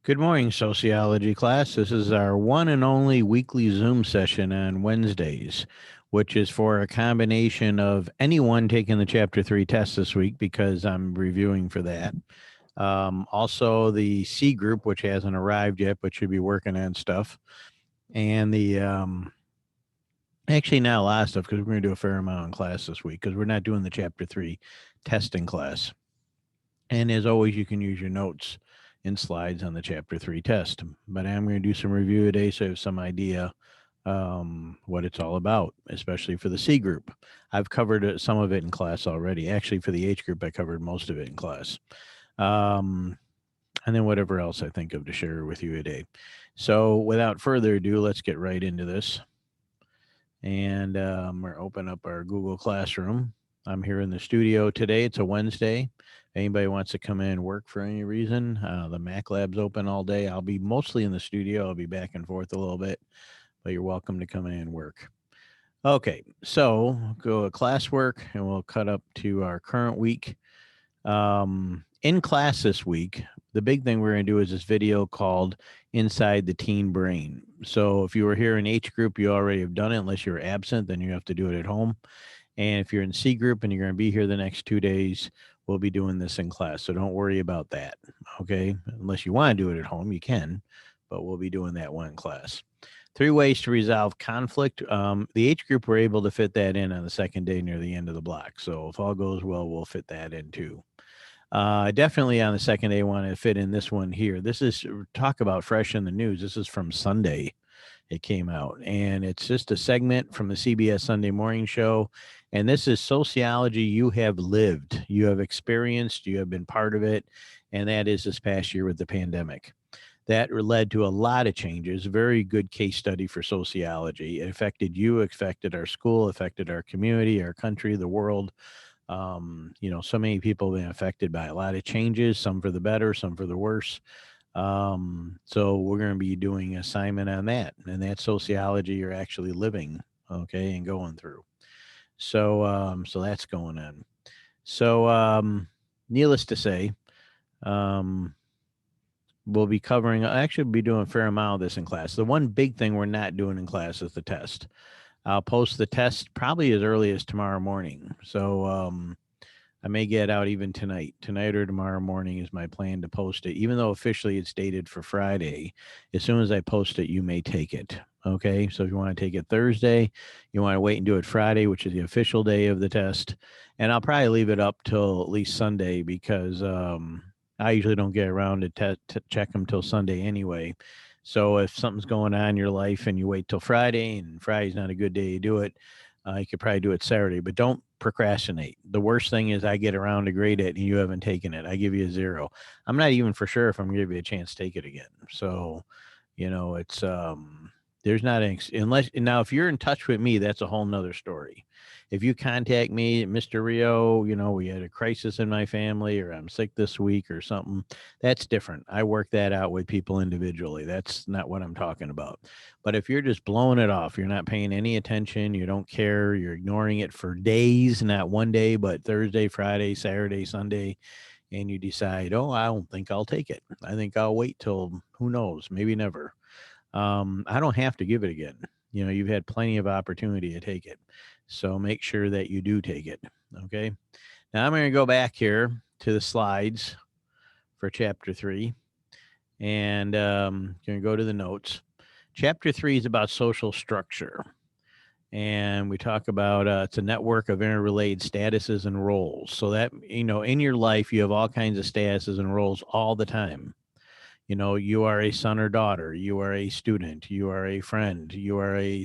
Good morning, sociology class. This is our one and only weekly Zoom session on Wednesdays, which is for a combination of anyone taking the Chapter 3 test this week because I'm reviewing for that. Also, the C group, which hasn't arrived yet but should be working on stuff. And actually, not a lot of stuff because we're going to do a fair amount in class this week because we're not doing the Chapter 3 testing class. And as always, you can use your notes and slides on the Chapter 3 test. But I'm going to do some review today so you have some idea what it's all about, especially for the C group. I've covered some of it in class already. Actually, for the H group, I covered most of it in class. And then whatever else I think of to share with you today. So without further ado, let's get right into this. And we're open up our Google Classroom. I'm here in the studio today. It's a Wednesday. Anybody wants to come in and work for any reason, the Mac Lab's open all day. I'll be mostly in the studio. I'll be back and forth a little bit, but you're welcome to come in and work. Okay, so go to classwork and we'll cut up to our current week. In class this week, the big thing we're going to do is this video called Inside the Teen Brain. So if you were here in H group, you already have done it. Unless you're absent, then you have to do it at home. And if you're in C group and you're going to be here the next 2 days, we'll be doing this in class. So don't worry about that. Okay. Unless you want to do it at home, you can, but we'll be doing that one in class. 3 ways to resolve conflict. The H group, we're able to fit that in on the second day near the end of the block. So if all goes well, we'll fit that in too. Definitely on the second day, want to fit in this one here. This is talk about fresh in the news. This is from Sunday. It came out, and it's just a segment from the CBS Sunday Morning Show. And this is sociology you have lived, you have experienced, you have been part of it. And that is this past year with the pandemic. That led to a lot of changes. Very good case study for sociology. It affected you, affected our school, affected our community, our country, the world. So many people have been affected by a lot of changes, some for the better, some for the worse. So we're going to be doing an assignment on that, and that's sociology you're actually living, okay, and going through. So that's going on. So needless to say, we'll be covering. Actually, be doing a fair amount of this in class. The one big thing we're not doing in class is the test. I'll post the test probably as early as tomorrow morning. So I may get out even tonight or tomorrow morning is my plan to post it, even though officially it's dated for Friday. As soon as I post it, you may take it. Okay. So if you want to take it Thursday, you want to wait and do it Friday, which is the official day of the test. And I'll probably leave it up till at least Sunday because I usually don't get around to check them till Sunday anyway. So if something's going on in your life and you wait till Friday and Friday's not a good day to do it, you could probably do it Saturday, but don't procrastinate. The worst thing is I get around to grade it and you haven't taken it. I give you a 0. I'm not even for sure if I'm going to give you a chance to take it again. So, it's there's not unless now if you're in touch with me, that's a whole nother story. If you contact me, Mr. Rio, we had a crisis in my family or I'm sick this week or something, that's different. I work that out with people individually. That's not what I'm talking about. But if you're just blowing it off, you're not paying any attention, you don't care, you're ignoring it for days, not one day, but Thursday, Friday, Saturday, Sunday, and you decide, oh, I don't think I'll take it. I think I'll wait till who knows, maybe never. I don't have to give it again. You've had plenty of opportunity to take it. So make sure that you do take it. Okay. Now I'm going to go back here to the slides for chapter 3 and going to go to the notes. Chapter 3 is about social structure. And we talk about it's a network of interrelated statuses and roles. So that, in your life, you have all kinds of statuses and roles all the time. You are a son or daughter, you are a student, you are a friend, you are a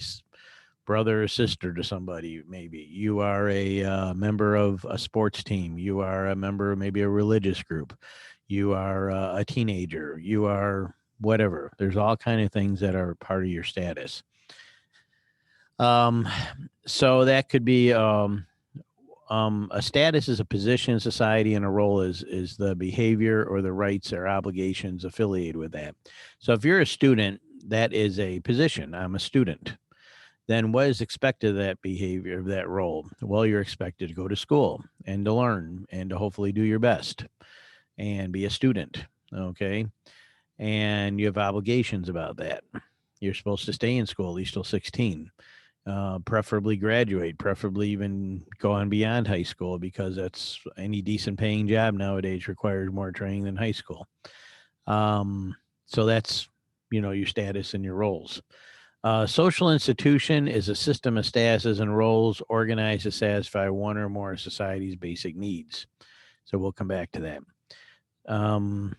brother or sister to somebody, maybe you are a member of a sports team, you are a member of maybe a religious group, you are a teenager, you are whatever. There's all kind of things that are part of your status. So that could be a status is a position in society, and a role is the behavior or the rights or obligations affiliated with that. So if you're a student, that is a position. I'm a student. Then what is expected of that behavior, of that role? Well, you're expected to go to school and to learn and to hopefully do your best and be a student. Okay. and you have obligations about that. You're supposed to stay in school at least till 16, preferably graduate, preferably even go on beyond high school, because that's any decent paying job nowadays requires more training than high school. Um, so that's, your status and your roles. Social institution is a system of statuses and roles organized to satisfy one or more of society's basic needs. So we'll come back to that. Um,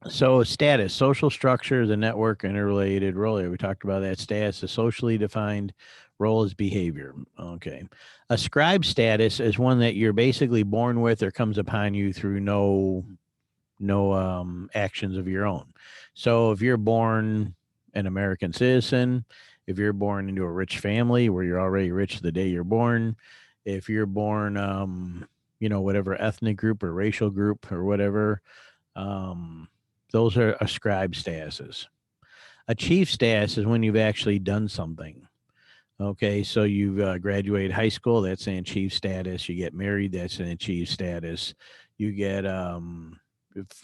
so status, social structure, the network, interrelated role. We talked about that. Status, a socially defined role is behavior. Okay. Ascribed status is one that you're basically born with or comes upon you through no actions of your own. So if you're born an American citizen, if you're born into a rich family where you're already rich the day you're born, if you're born, whatever ethnic group or racial group or whatever, um, those are ascribed statuses. Achieved status is when you've actually done something. Okay, so you've graduated high school, that's an achieved status. You get married, that's an achieved status. You get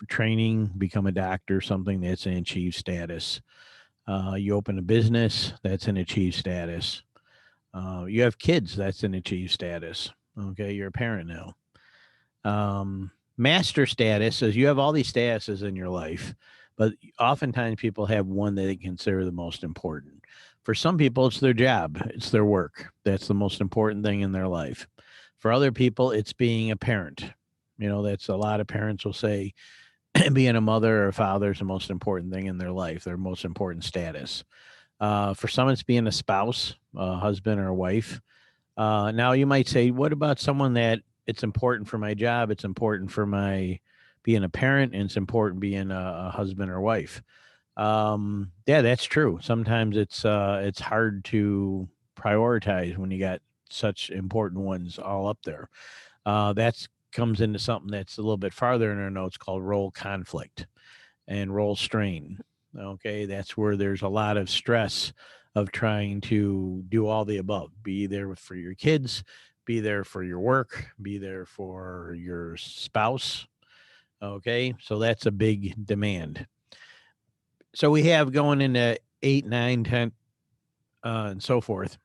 training, become a doctor, something, that's an achieved status. You open a business, that's an achieved status. You have kids, that's an achieved status. Okay, you're a parent now. Master status is you have all these statuses in your life, but oftentimes people have one that they consider the most important. For some people, it's their job, it's their work. That's the most important thing in their life. For other people, it's being a parent. That's a lot of parents will say being a mother or a father is the most important thing in their life, their most important status. For some, it's being a spouse, a husband or a wife. Now you might say, what about someone that it's important for my job, it's important for my being a parent, and it's important being a husband or wife? Yeah, that's true. Sometimes it's hard to prioritize when you got such important ones all up there. That's comes into something that's a little bit farther in our notes called role conflict and role strain. Okay, that's where there's a lot of stress of trying to do all the above, be there for your kids, be there for your work, be there for your spouse. Okay, so that's a big demand. So we have going into 8, 9, 10, and so forth.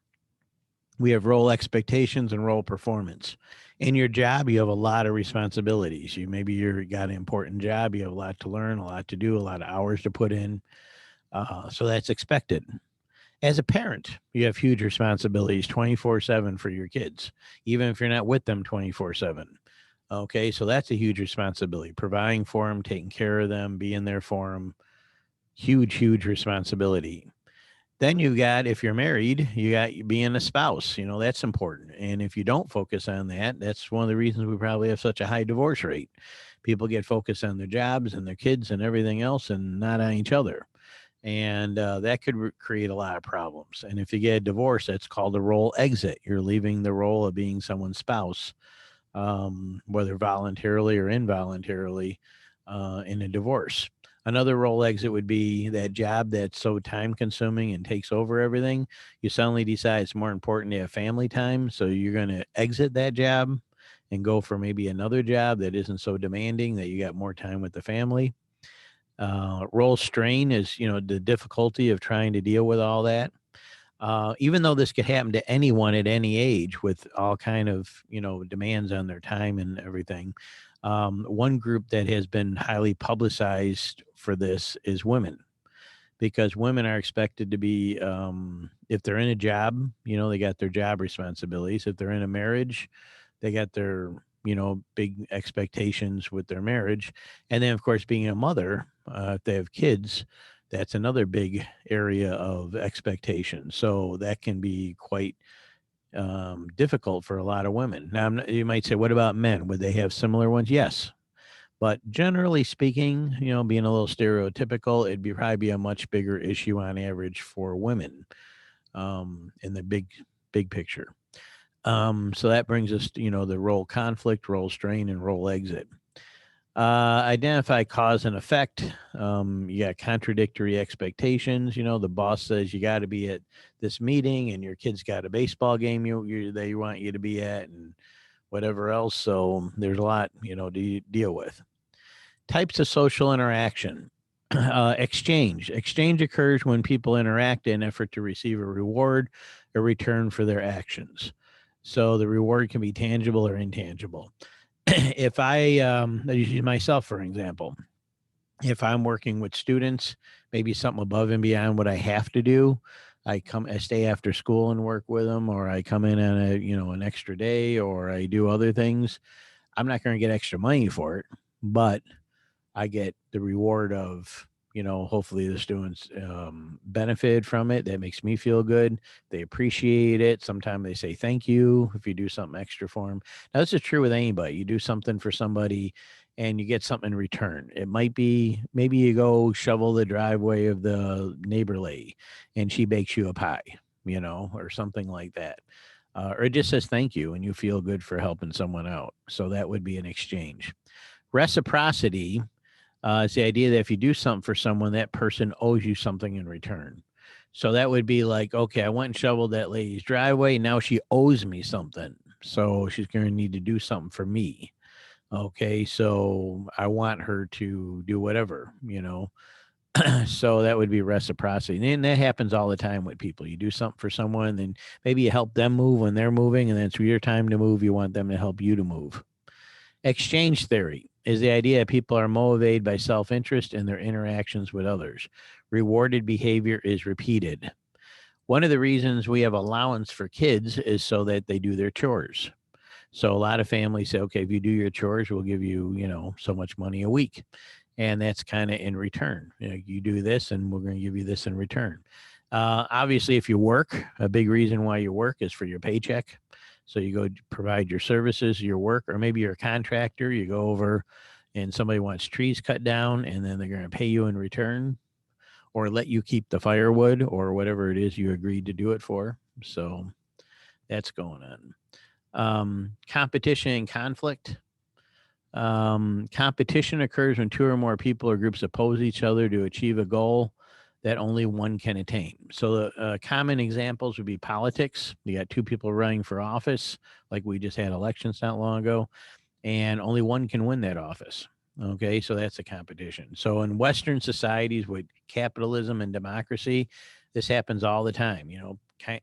We have role expectations and role performance. In your job, you have a lot of responsibilities. You're got an important job. You have a lot to learn, a lot to do, a lot of hours to put in. So that's expected. As a parent, you have huge responsibilities 24/7 for your kids, even if you're not with them 24/7. Okay, so that's a huge responsibility. Providing for them, taking care of them, being there for them. Huge, huge responsibility. Then you got, if you're married, you got being a spouse. That's important. And if you don't focus on that, that's one of the reasons we probably have such a high divorce rate. People get focused on their jobs and their kids and everything else and not on each other. And that could create a lot of problems. And if you get a divorce, that's called a role exit. You're leaving the role of being someone's spouse, whether voluntarily or involuntarily, in a divorce. Another role exit would be that job that's so time consuming and takes over everything. You suddenly decide it's more important to have family time. So you're going to exit that job and go for maybe another job that isn't so demanding, that you got more time with the family. Role strain is, the difficulty of trying to deal with all that. Even though this could happen to anyone at any age with all kind of, demands on their time and everything. One group that has been highly publicized for this is women, because women are expected to be, if they're in a job, they got their job responsibilities. If they're in a marriage, they got their, big expectations with their marriage. And then, of course, being a mother, if they have kids, that's another big area of expectation. So that can be quite difficult for a lot of women. Now, you might say, what about men? Would they have similar ones? Yes. But generally speaking, being a little stereotypical, it'd probably be a much bigger issue on average for women, in the big picture. So that brings us to, the role conflict, role strain, and role exit. Identify cause and effect. You got contradictory expectations. The boss says you got to be at this meeting, and your kid's got a baseball game they want you to be at, and whatever else. So there's a lot, to deal with. Types of social interaction. Exchange occurs when people interact in effort to receive a reward or return for their actions. So the reward can be tangible or intangible. If I use myself for example, if I'm working with students, maybe something above and beyond what I have to do, I stay after school and work with them, or I come in on an extra day, or I do other things. I'm not going to get extra money for it, but I get the reward of, hopefully the students benefit from it. That makes me feel good. They appreciate it. Sometimes they say thank you if you do something extra for them. Now, this is true with anybody. You do something for somebody and you get something in return. It might be maybe you go shovel the driveway of the neighbor lady and she bakes you a pie, or something like that. Or it just says thank you and you feel good for helping someone out. So that would be an exchange. Reciprocity, it's the idea that if you do something for someone, that person owes you something in return. So that would be like, okay, I went and shoveled that lady's driveway. Now she owes me something. So she's going to need to do something for me. Okay. So I want her to do whatever. So that would be reciprocity. And that happens all the time with people. You do something for someone, then maybe you help them move when they're moving, and then it's your time to move. You want them to help you to move. Exchange theory is the idea that people are motivated by self interest in their interactions with others. Rewarded behavior is repeated. One of the reasons we have allowance for kids is so that they do their chores. So a lot of families say, okay, if you do your chores, we'll give you, so much money a week. And that's kind of in return. You do this and we're going to give you this in return. Obviously, if you work, a big reason why you work is for your paycheck. So you go provide your services, your work, or maybe you're a contractor. You go over and somebody wants trees cut down and then they're going to pay you in return or let you keep the firewood or whatever it is you agreed to do it for. So that's going on. Competition and conflict. Competition occurs when two or more people or groups oppose each other to achieve a goal that only one can attain. So the common examples would be politics. You got two people running for office, like we just had elections not long ago, and only one can win that office. Okay, so that's a competition. So in Western societies with capitalism and democracy, this happens all the time.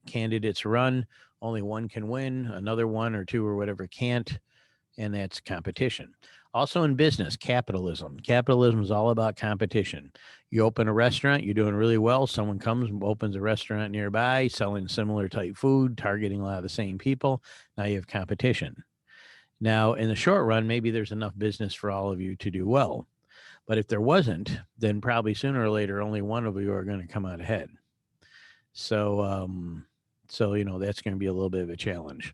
Candidates run, only one can win, another one or two or whatever can't, and that's competition. Also in business, capitalism. Capitalism is all about competition. You open a restaurant, you're doing really well. Someone comes and opens a restaurant nearby, selling similar type food, targeting a lot of the same people. Now you have competition. Now, in the short run, maybe there's enough business for all of you to do well. But if there wasn't, then probably sooner or later, only one of you are going to come out ahead. So that's going to be a little bit of a challenge.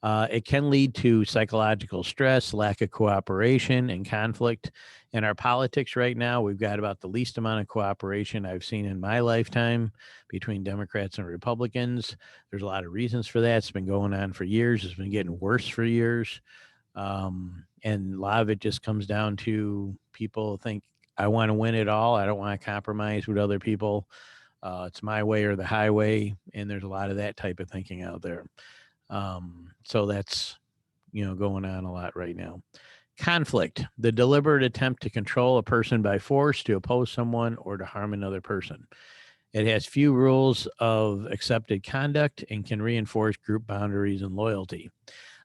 It can lead to psychological stress, lack of cooperation, and conflict. In our politics right now, we've got about the least amount of cooperation I've seen in my lifetime between Democrats and Republicans. There's a lot of reasons for that. It's been going on for years. It's been getting worse for years. And a lot of it just comes down to people think, I want to win it all. I don't want to compromise with other people. It's my way or the highway. And there's a lot of that type of thinking out there. So that's, going on a lot right now. Conflict, the deliberate attempt to control a person by force, to oppose someone, or to harm another person. It has few rules of accepted conduct and can reinforce group boundaries and loyalty.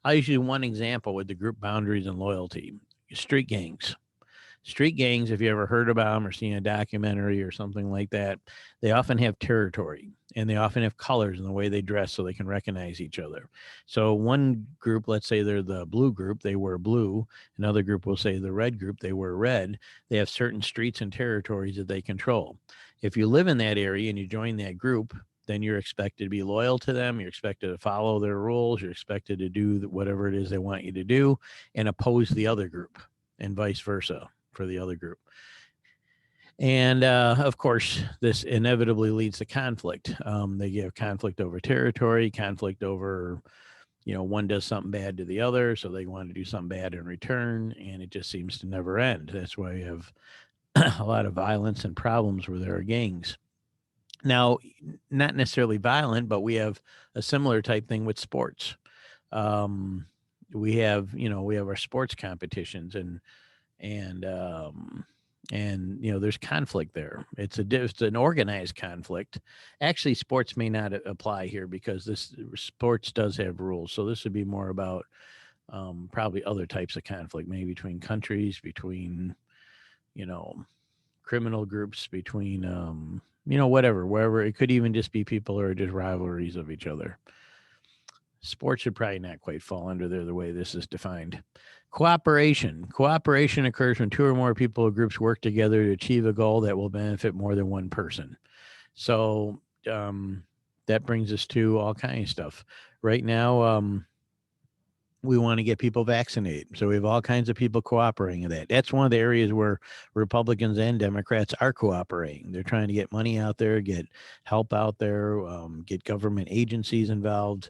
I'll use you one example with the group boundaries and loyalty. Street gangs. Street gangs, if you ever heard about them or seen a documentary or something like that, they often have territory and they often have colors in the way they dress so they can recognize each other. So one group, let's say they're the blue group, they wear blue. Another group will say the red group, they wear red. They have certain streets and territories that they control. If you live in that area and you join that group, then you're expected to be loyal to them. You're expected to follow their rules. You're expected to do whatever it is they want you to do and oppose the other group and vice versa for the other group. And of course, this inevitably leads to conflict. They have conflict over territory, conflict over, one does something bad to the other, so they want to do something bad in return, and it just seems to never end. That's why you have a lot of violence and problems where there are gangs. Now, not necessarily violent, but we have a similar type thing with sports. We have our sports competitions and And there's conflict there. It's an organized conflict. Actually, sports may not apply here because this sports does have rules. So this would be more about probably other types of conflict, maybe between countries, between you know criminal groups, between whatever, wherever. It could even just be people who are just rivalries of each other. Sports should probably not quite fall under there the way this is defined. Cooperation. Cooperation occurs when two or more people or groups work together to achieve a goal that will benefit more than one person. So that brings us to all kinds of stuff. Right now, we want to get people vaccinated. So we have all kinds of people cooperating in that. That's one of the areas where Republicans and Democrats are cooperating. They're trying to get money out there, get help out there, get government agencies involved.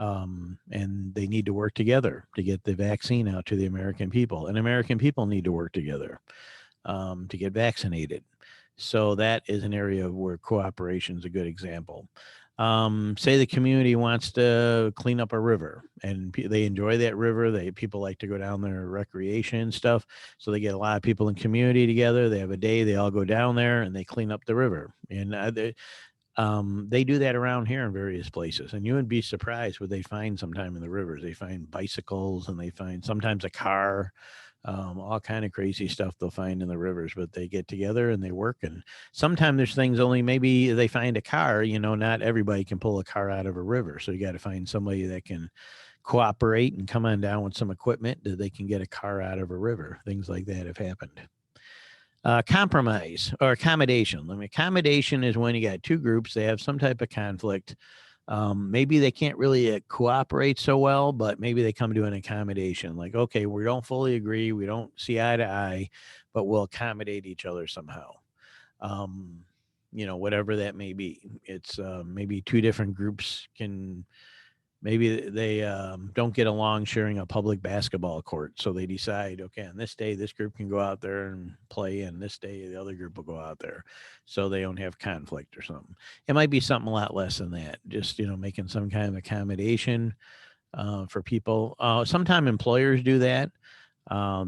And they need to work together to get the vaccine out to the American people. And American people need to work together to get vaccinated. So that is an area where cooperation is a good example. Say the community wants to clean up a river and they enjoy that river. People like to go down there recreation and stuff. So they get a lot of people in community together. They have a day, they all go down there and they clean up the river. And they do that around here in various places, and you would be surprised what they find sometime in the rivers. They find bicycles, and they find sometimes a car, all kind of crazy stuff they'll find in the rivers. But they get together and they work, and sometimes there's things only maybe they find a car. Not everybody can pull a car out of a river, so you got to find somebody that can cooperate and come on down with some equipment that they can get a car out of a river. Things like that have happened. Compromise or accommodation. Accommodation is when you got two groups, they have some type of conflict. Maybe they can't really cooperate so well, but maybe they come to an accommodation. Like, okay, we don't fully agree, we don't see eye to eye, but we'll accommodate each other somehow. Whatever that may be. It's maybe two different groups can maybe they don't get along sharing a public basketball court. So they decide, okay, on this day, this group can go out there and play, and this day, the other group will go out there. So they don't have conflict or something. It might be something a lot less than that. Just, making some kind of accommodation for people. Sometimes employers do that.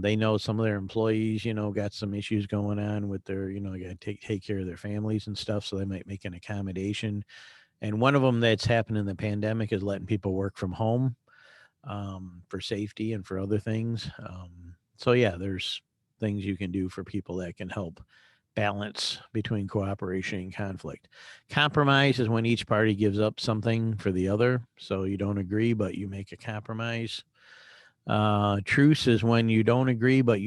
They know some of their employees, got some issues going on with their, got to take care of their families and stuff. So they might make an accommodation. And one of them that's happened in the pandemic is letting people work from home for safety and for other things. So, yeah, there's things you can do for people that can help balance between cooperation and conflict. Compromise is when each party gives up something for the other. So you don't agree, but you make a compromise. Truce is when you don't agree, but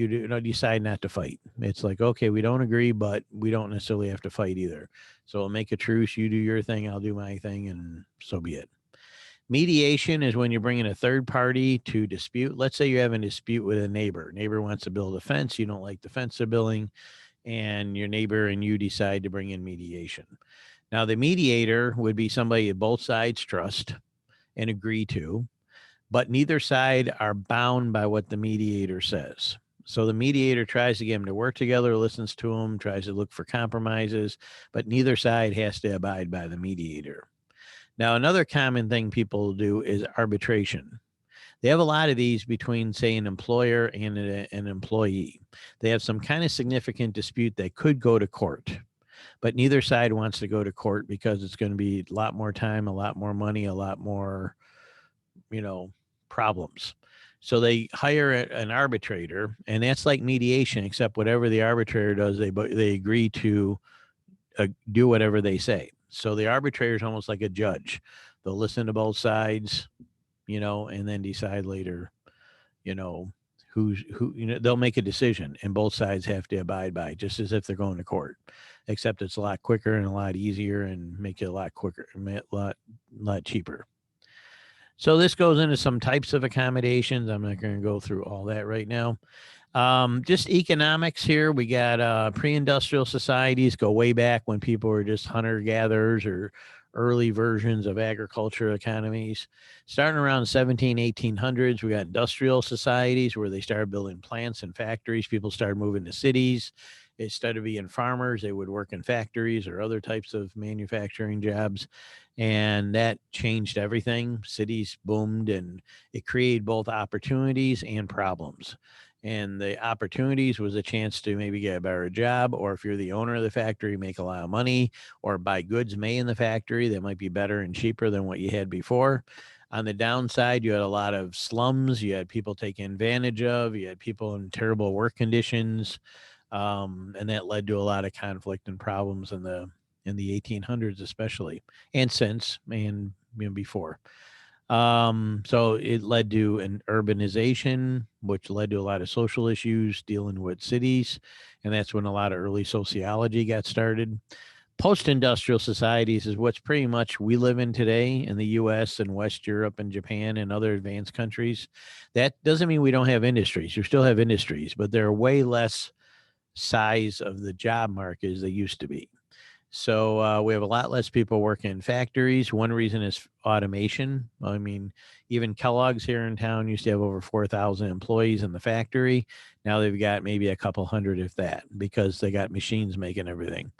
decide not to fight. It's like, okay, we don't agree, but we don't necessarily have to fight either. So we'll make a truce. You do your thing, I'll do my thing, and so be it. Mediation is when you're bringing a third party to dispute. Let's say you have a dispute with a neighbor. Neighbor wants to build a fence. You don't like the fence they're building, and your neighbor and you decide to bring in mediation. Now, the mediator would be somebody that both sides trust and agree to, but neither side are bound by what the mediator says. So the mediator tries to get them to work together, listens to them, tries to look for compromises, but neither side has to abide by the mediator. Now, another common thing people do is arbitration. They have a lot of these between, say, an employer and an employee. They have some kind of significant dispute that could go to court, but neither side wants to go to court because it's going to be a lot more time, a lot more money, a lot more, problems. So they hire an arbitrator, and that's like mediation, except whatever the arbitrator does, they agree to do whatever they say. So the arbitrator is almost like a judge. They'll listen to both sides, and then decide later, you know, who, they'll make a decision, and both sides have to abide by, just as if they're going to court, except it's a lot quicker and a lot easier and make it a lot quicker, a lot cheaper. So this goes into some types of accommodations. I'm not going to go through all that right now. Just economics here. We got pre-industrial societies go way back when people were just hunter-gatherers or early versions of agriculture economies. Starting around 1800s, we got industrial societies where they started building plants and factories. People started moving to cities. Instead of being farmers, they would work in factories or other types of manufacturing jobs. And that changed everything. Cities boomed, and it created both opportunities and problems. And the opportunities was a chance to maybe get a better job, or if you're the owner of the factory, make a lot of money, or buy goods made in the factory that might be better and cheaper than what you had before. On the downside, you had a lot of slums. You had people taken advantage of. You had people in terrible work conditions, and that led to a lot of conflict and problems in the 1800s, especially, and since, and before. So it led to an urbanization, which led to a lot of social issues dealing with cities, and that's when a lot of early sociology got started. Post-industrial societies is what's pretty much we live in today in the US and West Europe and Japan and other advanced countries. That doesn't mean we don't have industries. You still have industries, but they're way less size of the job market as they used to be. So we have a lot less people working in factories. One reason is automation. I mean, even Kellogg's here in town used to have over 4,000 employees in the factory. Now they've got maybe a couple hundred, if that, because they got machines making everything.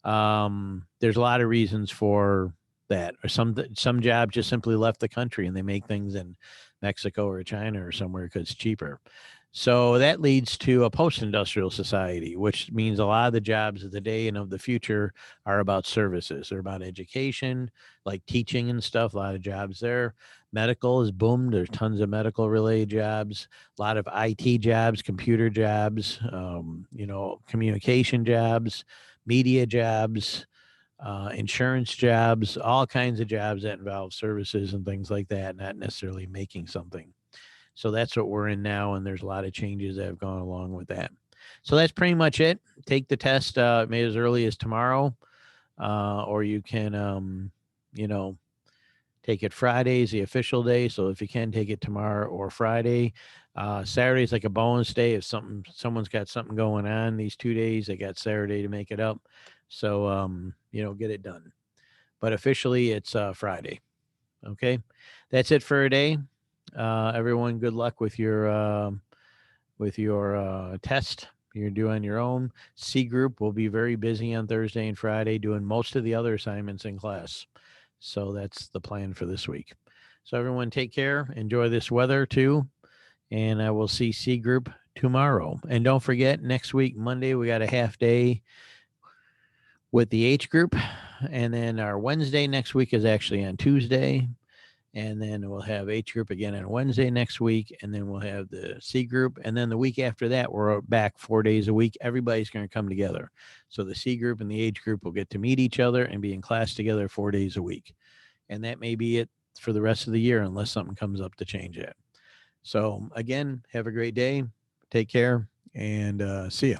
There's a lot of reasons for that. Or some jobs just simply left the country and they make things in Mexico or China or somewhere because it's cheaper. So that leads to a post-industrial society, which means a lot of the jobs of the day and of the future are about services. They're about education, like teaching and stuff. A lot of jobs there. Medical is boomed. There's tons of medical related jobs. A lot of IT jobs, computer jobs, communication jobs, media jobs, insurance jobs, all kinds of jobs that involve services and things like that, not necessarily making something. So that's what we're in now, and there's a lot of changes that have gone along with that. So that's pretty much it. Take the test maybe as early as tomorrow, or you can, take it Friday is the official day. So if you can take it tomorrow or Friday, Saturday is like a bonus day. If someone's got something going on these 2 days, they got Saturday to make it up. So get it done. But officially, it's Friday. Okay, that's it for a day. Everyone, good luck with your test you're doing your own. C group will be very busy on Thursday and Friday doing most of the other assignments in class. So that's the plan for this week. So everyone take care. Enjoy this weather too. And I will see C group tomorrow. And don't forget, next week, Monday, we got a half day with the H group. And then our Wednesday next week is actually on Tuesday. And then we'll have H group again on Wednesday next week. And then we'll have the C group. And then the week after that, we're back 4 days a week. Everybody's going to come together. So the C group and the H group will get to meet each other and be in class together 4 days a week. And that may be it for the rest of the year unless something comes up to change it. So again, have a great day. Take care and see ya.